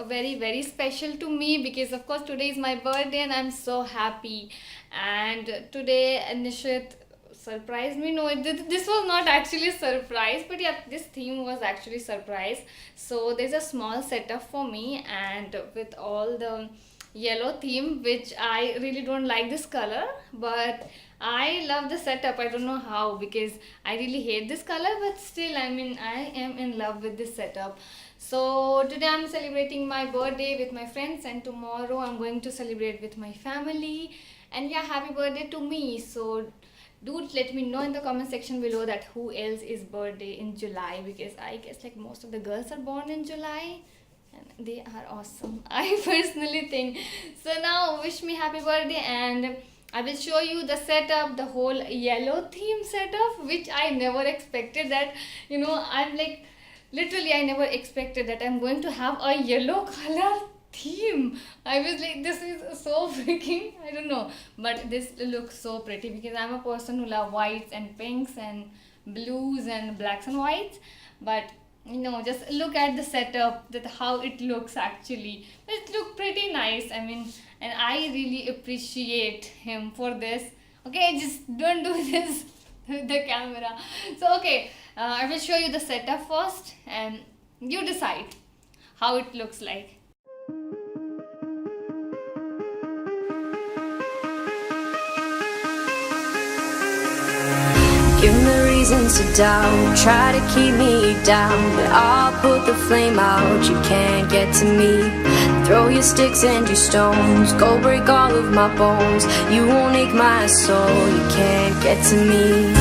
very special to me because of course today is my birthday and I'm so happy. And today Nishit surprised me. No, this was not actually a surprise, but yeah, this theme was actually surprise. So there's a small setup for me and with all the yellow theme, which I really don't like this color, but I love the setup. I don't know how because I really hate this color, but still, I mean, I am in love with this setup. So today I'm celebrating my birthday with my friends, and tomorrow I'm going to celebrate with my family. And yeah, happy birthday to me. So do let me know in the comment section below that who else is birthday in July, because I guess like most of the girls are born in July and they are awesome. I personally think so. Now wish me happy birthday, and I will show you the setup, the whole yellow theme setup, which I never expected that, I'm like, literally I never expected that I'm going to have a yellow color theme. I was like, this is so freaking, I don't know, but this looks so pretty because I'm a person who love whites and pinks and blues and blacks and whites. But just look at the setup, that how it looks actually. It look pretty nice. I mean, and I really appreciate him for this. Okay, just don't do this with the camera. So okay, I will show you the setup first and you decide how it looks like. Give me reasons to doubt, try to keep me down, but I'll put the flame out, you can't get to me. Throw your sticks and your stones, go break all of my bones. You won't ache my soul, you can't get to me.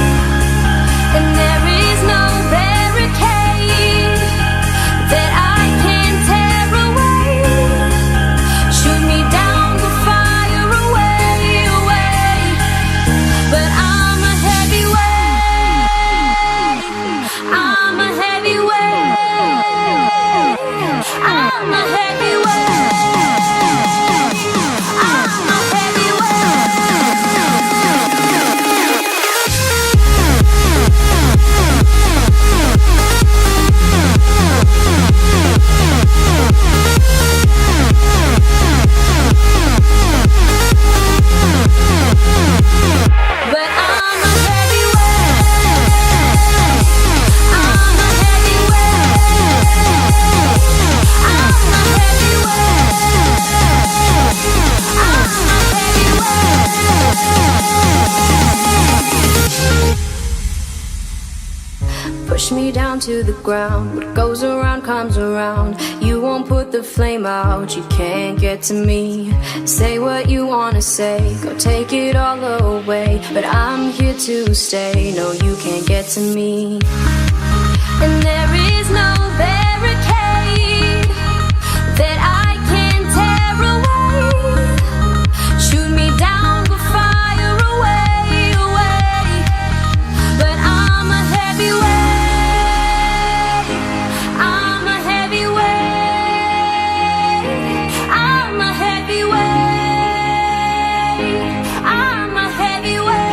And there is no barricade that I can tear away. Shoot me down, the fire away, away. But I'm a heavyweight, I'm a heavyweight, I'm a heavyweight, I'm a push me down to the ground. What goes around comes around. You won't put the flame out, you can't get to me. Say what you wanna say, go take it all away, but I'm here to stay. No, you can't get to me. And there is no barricade that I can tear away. Shoot me down, go fire away, away. But I'm a heavyweight, I'm a heavyweight, I'm a heavyweight, I'm a heavyweight.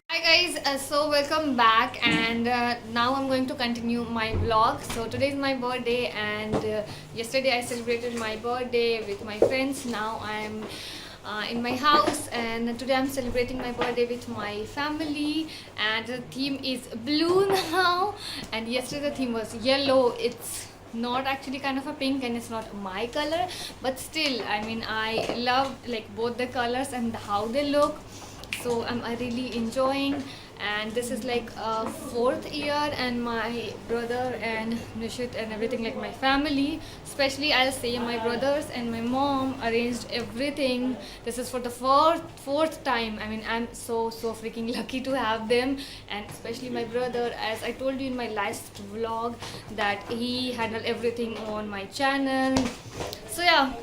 Hi guys, so welcome back, and now I'm going to continue my vlog. So today is my birthday, and yesterday I celebrated my birthday with my friends. Now I'm in my house, and today I'm celebrating my birthday with my family, and the theme is blue now, and yesterday the theme was yellow. It's not actually kind of a pink and it's not my color, but still, I mean, I love like both the colors and how they look. So I'm really enjoying, and this is like a fourth year, and my brother and Nishit and everything, like my family, especially I'll say my brothers and my mom arranged everything. This is for the fourth time. I mean, I'm so freaking lucky to have them, and especially my brother, as I told you in my last vlog that he handled everything on my channel. So yeah,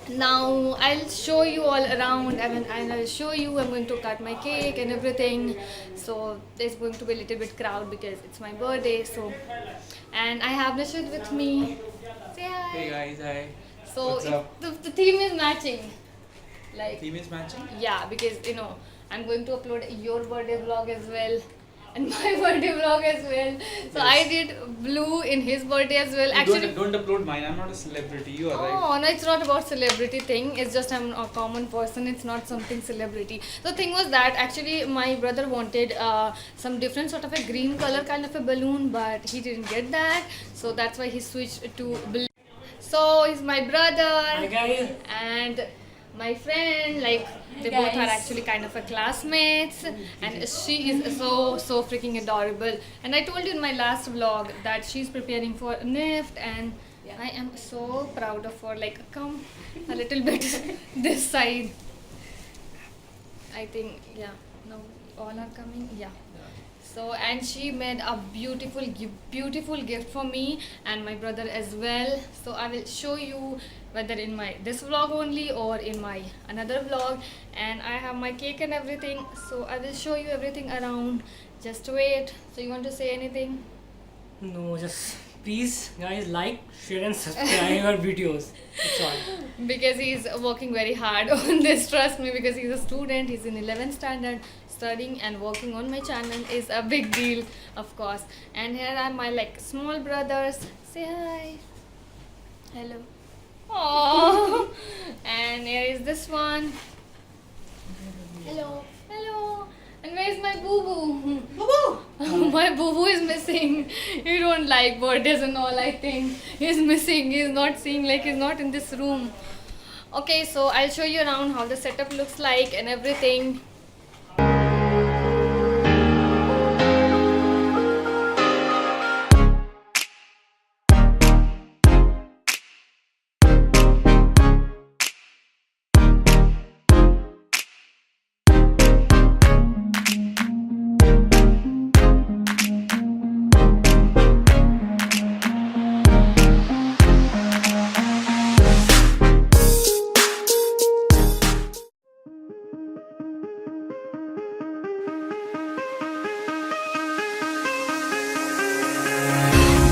Now I'll show you all around. And I'll show you. I'm going to cut my cake and everything. So there's going to be a little bit crowd because it's my birthday. So, and I have Nishit with me. Say hi. Hey guys, hi. So What's up? the theme is matching. Like, Theme is matching? yeah, because you know I'm going to upload your birthday vlog as well and my birthday vlog as well. So Yes. I did blue in his birthday as well. You Actually, don't upload mine. I'm not a celebrity. You are right. oh no, it's not about celebrity thing. It's just I'm a common person. It's not something celebrity. The thing was that actually my brother wanted some different sort of a green color kind of a balloon, but he didn't get that. So that's why he switched to blue. So he's my brother. Hi guys. And my friend, like they both are actually kind of a classmates, and she is so freaking adorable. And I told you in my last vlog that she's preparing for NIFT, and I am so proud of her. Like, come a little bit this side. I think, yeah, no, all are coming, yeah. So, and she made a beautiful gift for me and my brother as well. So I will show you whether in my this vlog only or in my another vlog. And I have my cake and everything. So I will show you everything around. Just wait. So you want to say anything? No, just please guys like, share and subscribe our videos. That's all. Because he's working very hard on this, trust me, because he's a student. He's in 11th standard. Studying and working on my channel is a big deal, of course. And here are my like small brothers. Say hi. Hello. Aww. And here is this one. Hello. Hello. And where's my boo boo? Boo boo. My boo boo is missing. You don't like birthdays and all, I think. He's missing. He's not seeing, like he's not in this room. Okay, so I'll show you around how the setup looks like and everything.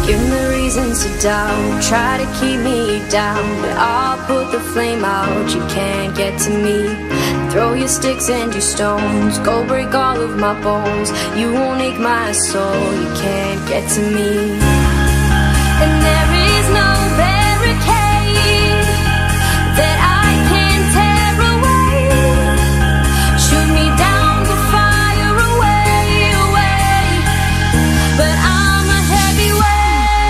Give me reasons to doubt, try to keep me down, but I'll put the flame out, you can't get to me. Throw your sticks and your stones, go break all of my bones. You won't ache my soul, you can't get to me. And there is no barricade that I can tear away. Shoot me down to fire away, away. But I'm a heavyweight,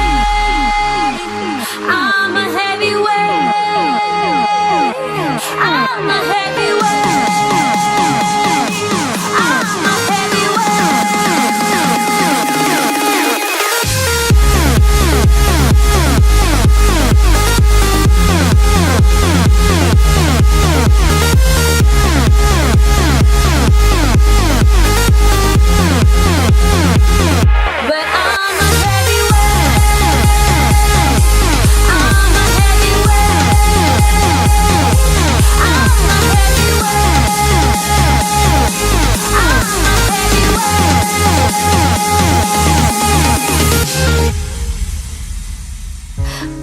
I'm a heavyweight, I'm a heavyweight, I'm a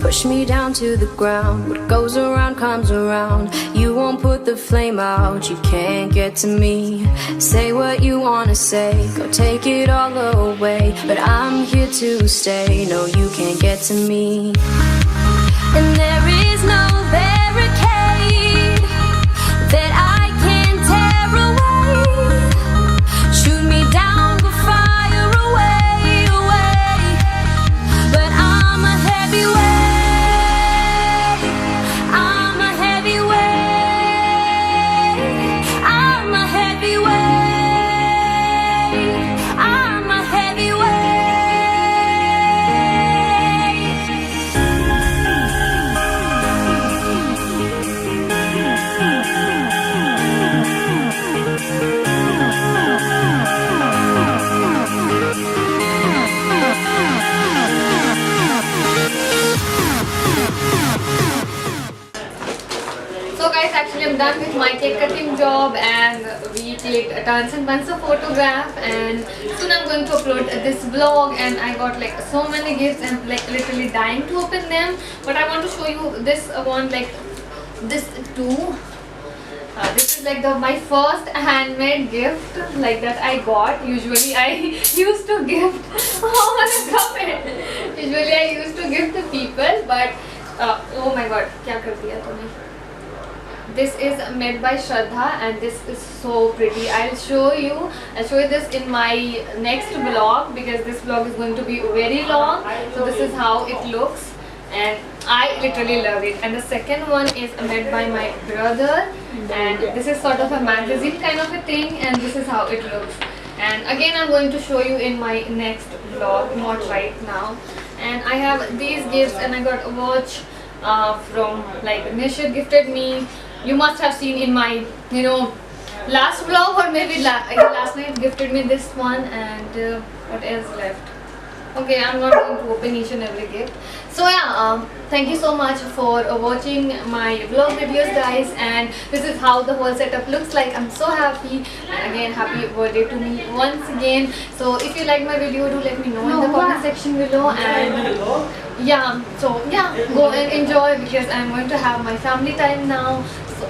push me down to the ground. What goes around comes around. You won't put the flame out, you can't get to me. Say what you wanna say, go take it all away. But I'm here to stay, no you can't get to me. And there is no barricade that I can tear away. Shoot me down, go fire away, away. But I'm a heavyweight, I'm a heavyweight, I'm a heavyweight, I'm a heavyweight. So guys, actually I'm done with my cake cutting job and we clicked tons and tons of photograph, and soon I'm going to upload this vlog, and I got like so many gifts and like literally dying to open them. But I want to show you this one, like this too. This is like my first handmade gift like that I got. Usually I used to gift usually I used to give to people, but oh my god, kya kar diya tune? This is made by Shraddha and this is so pretty. I'll show you this in my next vlog because this vlog is going to be very long. So this is how it looks and I literally love it. And the second one is made by my brother, and this is sort of a magazine kind of a thing, and this is how it looks. And again I'm going to show you in my next vlog, not right now. And I have these gifts, and I got a watch from like Nishit gifted me. You must have seen in my last vlog, or maybe last night gifted me this one. And what else left? Okay, I'm not going to open each and every gift. So yeah, thank you so much for watching my vlog videos guys, and this is how the whole setup looks like. I'm so happy, and again happy birthday to me once again. So if you like my video, do let me know in the comment section below. And yeah, so yeah, go and enjoy because I'm going to have my family time now. So